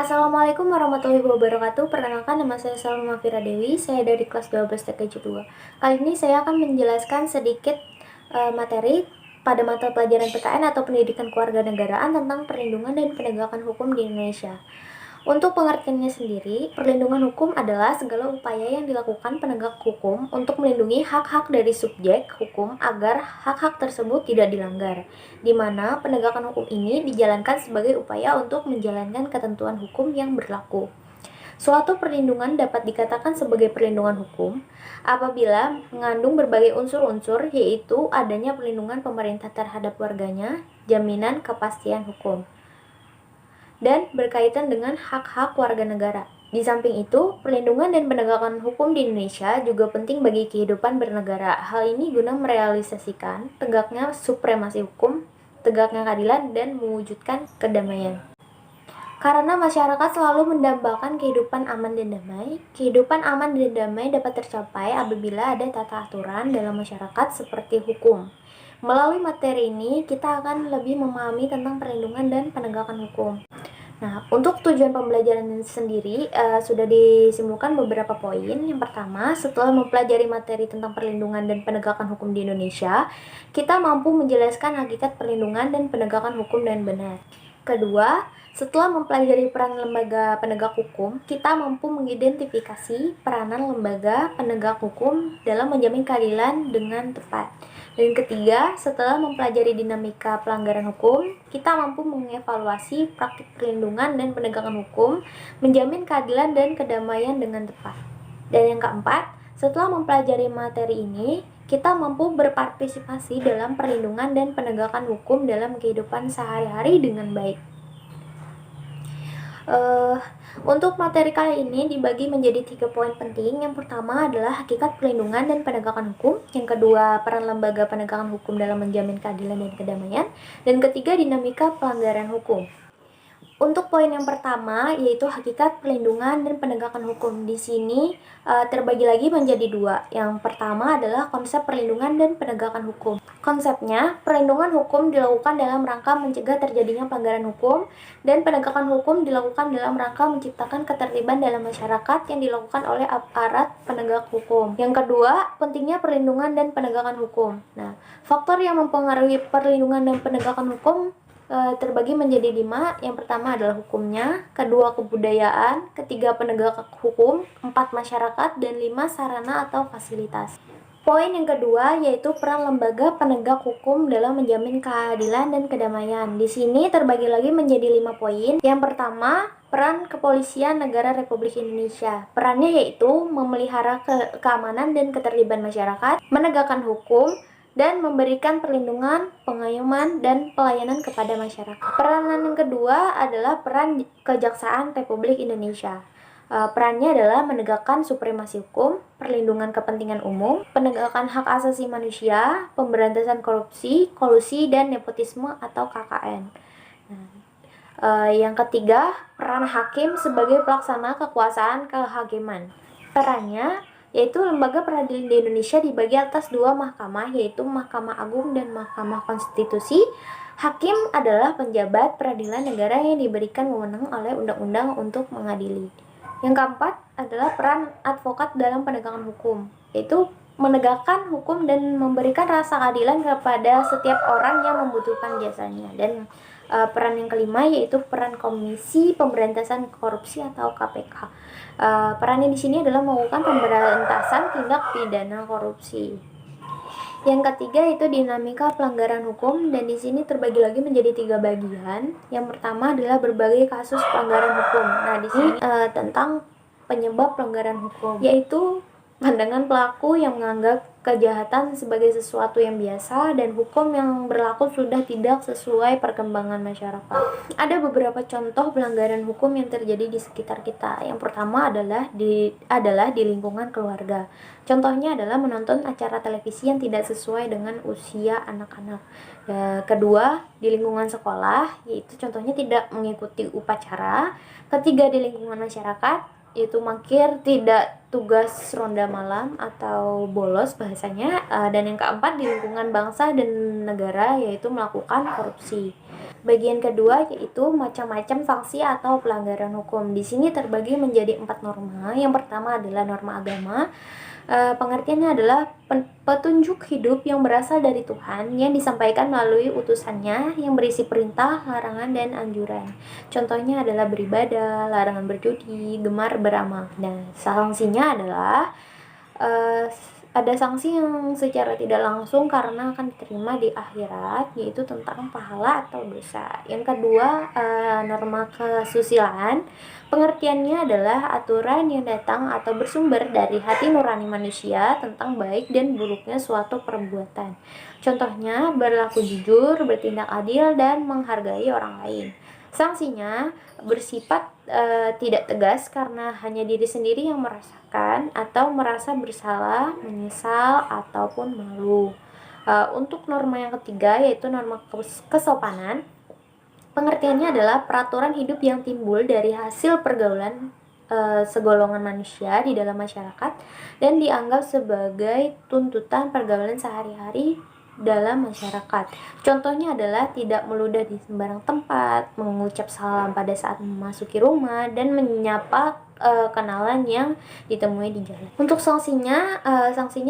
Assalamualaikum warahmatullahi wabarakatuh. Perkenalkan, nama saya Salma Fira Dewi. Saya dari kelas 12 TKJ 2. Kali ini saya akan menjelaskan sedikit materi pada mata pelajaran PKN atau Pendidikan Kewarganegaraan tentang perlindungan dan penegakan hukum di Indonesia. Untuk pengertiannya sendiri, perlindungan hukum adalah segala upaya yang dilakukan penegak hukum untuk melindungi hak-hak dari subjek hukum agar hak-hak tersebut tidak dilanggar, di mana penegakan hukum ini dijalankan sebagai upaya untuk menjalankan ketentuan hukum yang berlaku. Suatu perlindungan dapat dikatakan sebagai perlindungan hukum apabila mengandung berbagai unsur-unsur, yaitu adanya perlindungan pemerintah terhadap warganya, jaminan kepastian hukum, dan berkaitan dengan hak-hak warga negara. Di samping itu, perlindungan dan penegakan hukum di Indonesia juga penting bagi kehidupan bernegara. Hal ini guna merealisasikan tegaknya supremasi hukum, tegaknya keadilan, dan mewujudkan kedamaian. Karena masyarakat selalu mendambakan kehidupan aman dan damai, kehidupan aman dan damai dapat tercapai apabila ada tata aturan dalam masyarakat seperti hukum. Melalui materi ini, kita akan lebih memahami tentang perlindungan dan penegakan hukum. Nah, untuk tujuan pembelajaran sendiri sudah disimpulkan beberapa poin. Yang pertama, setelah mempelajari materi tentang perlindungan dan penegakan hukum di Indonesia, kita mampu menjelaskan hakikat perlindungan dan penegakan hukum dengan benar. Kedua, setelah mempelajari peran lembaga penegak hukum, kita mampu mengidentifikasi peranan lembaga penegak hukum dalam menjamin keadilan dengan tepat. Dan ketiga, setelah mempelajari dinamika pelanggaran hukum, kita mampu mengevaluasi praktik perlindungan dan penegakan hukum, menjamin keadilan dan kedamaian dengan tepat. Dan yang keempat, setelah mempelajari materi ini, kita mampu berpartisipasi dalam perlindungan dan penegakan hukum dalam kehidupan sehari-hari dengan baik. Untuk materi kali ini dibagi menjadi 3 poin penting. Yang pertama adalah hakikat perlindungan dan penegakan hukum. Yang kedua, peran lembaga penegakan hukum dalam menjamin keadilan dan kedamaian. Dan ketiga, dinamika pelanggaran hukum. Untuk poin yang pertama, yaitu hakikat perlindungan dan penegakan hukum. Di sini terbagi lagi menjadi 2. Yang pertama adalah konsep perlindungan dan penegakan hukum. Konsepnya, perlindungan hukum dilakukan dalam rangka mencegah terjadinya pelanggaran hukum, dan penegakan hukum dilakukan dalam rangka menciptakan ketertiban dalam masyarakat yang dilakukan oleh aparat penegak hukum. Yang kedua, pentingnya perlindungan dan penegakan hukum. Nah, faktor yang mempengaruhi perlindungan dan penegakan hukum terbagi menjadi 5. Yang pertama adalah hukumnya, kedua kebudayaan, ketiga penegak hukum, 4 masyarakat, dan 5 sarana atau fasilitas. Poin yang kedua yaitu peran lembaga penegak hukum dalam menjamin keadilan dan kedamaian. Di sini terbagi lagi menjadi 5 poin. Yang pertama, peran Kepolisian Negara Republik Indonesia. Perannya yaitu memelihara keamanan dan ketertiban masyarakat, menegakkan hukum, dan memberikan perlindungan, pengayuman, dan pelayanan kepada masyarakat. Peranan yang kedua adalah peran Kejaksaan Republik Indonesia. Perannya adalah menegakkan supremasi hukum, perlindungan kepentingan umum, penegakan hak asasi manusia, pemberantasan korupsi, kolusi, dan nepotisme atau KKN. Yang ketiga, peran hakim sebagai pelaksana kekuasaan kehakiman. Perannya yaitu lembaga peradilan di Indonesia dibagi atas 2 mahkamah, yaitu Mahkamah Agung dan Mahkamah Konstitusi. Hakim adalah penjabat peradilan negara yang diberikan wewenang oleh undang-undang untuk mengadili. Yang keempat adalah peran advokat dalam penegakan hukum, yaitu menegakkan hukum dan memberikan rasa keadilan kepada setiap orang yang membutuhkan jasanya. Dan peran yang kelima yaitu peran Komisi Pemberantasan Korupsi atau KPK. Perannya di sini adalah melakukan pemberantasan tindak pidana korupsi. Yang ketiga itu dinamika pelanggaran hukum, dan di sini terbagi lagi menjadi 3 bagian. Yang pertama adalah berbagai kasus pelanggaran hukum. Nah, di sini tentang penyebab pelanggaran hukum, yaitu pandangan pelaku yang menganggap kejahatan sebagai sesuatu yang biasa dan hukum yang berlaku sudah tidak sesuai perkembangan masyarakat. Ada beberapa contoh pelanggaran hukum yang terjadi di sekitar kita. Yang pertama adalah di lingkungan keluarga. Contohnya adalah menonton acara televisi yang tidak sesuai dengan usia anak-anak. Kedua, di lingkungan sekolah, yaitu contohnya tidak mengikuti upacara. Ketiga, di lingkungan masyarakat, yaitu mangkir, tidak tugas ronda malam atau bolos bahasanya. Dan yang keempat di lingkungan bangsa dan negara, yaitu melakukan korupsi. Bagian kedua yaitu macam-macam sanksi atau pelanggaran hukum. Di sini terbagi menjadi 4 norma. Yang pertama adalah norma agama. Pengertiannya adalah petunjuk hidup yang berasal dari Tuhan yang disampaikan melalui utusannya yang berisi perintah, larangan, dan anjuran. Contohnya adalah beribadah, larangan berjudi, gemar beramal. Nah, sanksinya adalah ada sanksi yang secara tidak langsung karena akan diterima di akhirat, yaitu tentang pahala atau dosa. Yang kedua, norma kesusilaan. Pengertiannya adalah aturan yang datang atau bersumber dari hati nurani manusia tentang baik dan buruknya suatu perbuatan. Contohnya, berlaku jujur, bertindak adil, dan menghargai orang lain. Sanksinya bersifat tidak tegas karena hanya diri sendiri yang merasakan atau merasa bersalah, menyesal, ataupun malu. Untuk norma yang ketiga yaitu norma kesopanan. Pengertiannya adalah peraturan hidup yang timbul dari hasil pergaulan segolongan manusia di dalam masyarakat dan dianggap sebagai tuntutan pergaulan sehari-hari dalam masyarakat. Contohnya adalah tidak meludah di sembarang tempat, mengucap salam pada saat memasuki rumah, dan menyapa kenalan yang ditemui di jalan. Untuk sanksinya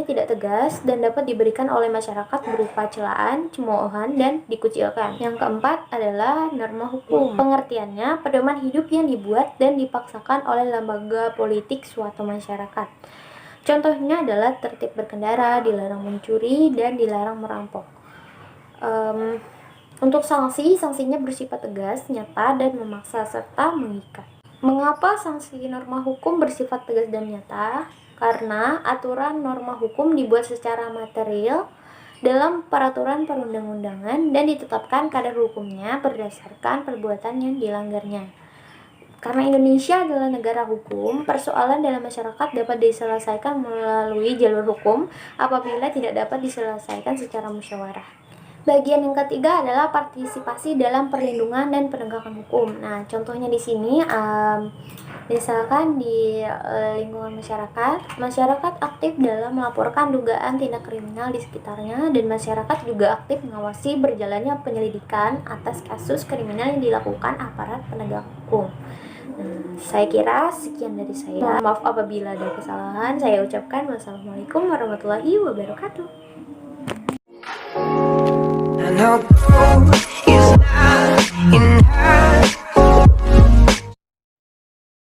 tidak tegas dan dapat diberikan oleh masyarakat berupa celaan, cemoohan, dan dikucilkan. Yang keempat adalah norma hukum. Pengertiannya pedoman hidup yang dibuat dan dipaksakan oleh lembaga politik suatu masyarakat. Contohnya adalah tertib berkendara, dilarang mencuri, dan dilarang merampok. Untuk sanksinya bersifat tegas, nyata, dan memaksa serta mengikat. Mengapa sanksi norma hukum bersifat tegas dan nyata? Karena aturan norma hukum dibuat secara material dalam peraturan perundang-undangan dan ditetapkan kadar hukumnya berdasarkan perbuatan yang dilanggarnya. Karena Indonesia adalah negara hukum, persoalan dalam masyarakat dapat diselesaikan melalui jalur hukum apabila tidak dapat diselesaikan secara musyawarah. Bagian yang ketiga adalah partisipasi dalam perlindungan dan penegakan hukum. Nah, contohnya di sini, misalkan di lingkungan masyarakat aktif dalam melaporkan dugaan tindak kriminal di sekitarnya, dan masyarakat juga aktif mengawasi berjalannya penyelidikan atas kasus kriminal yang dilakukan aparat penegak hukum. Saya kira sekian dari saya. Maaf apabila ada kesalahan. Saya ucapkan wassalamualaikum warahmatullahi wabarakatuh. And our goal is not in hand.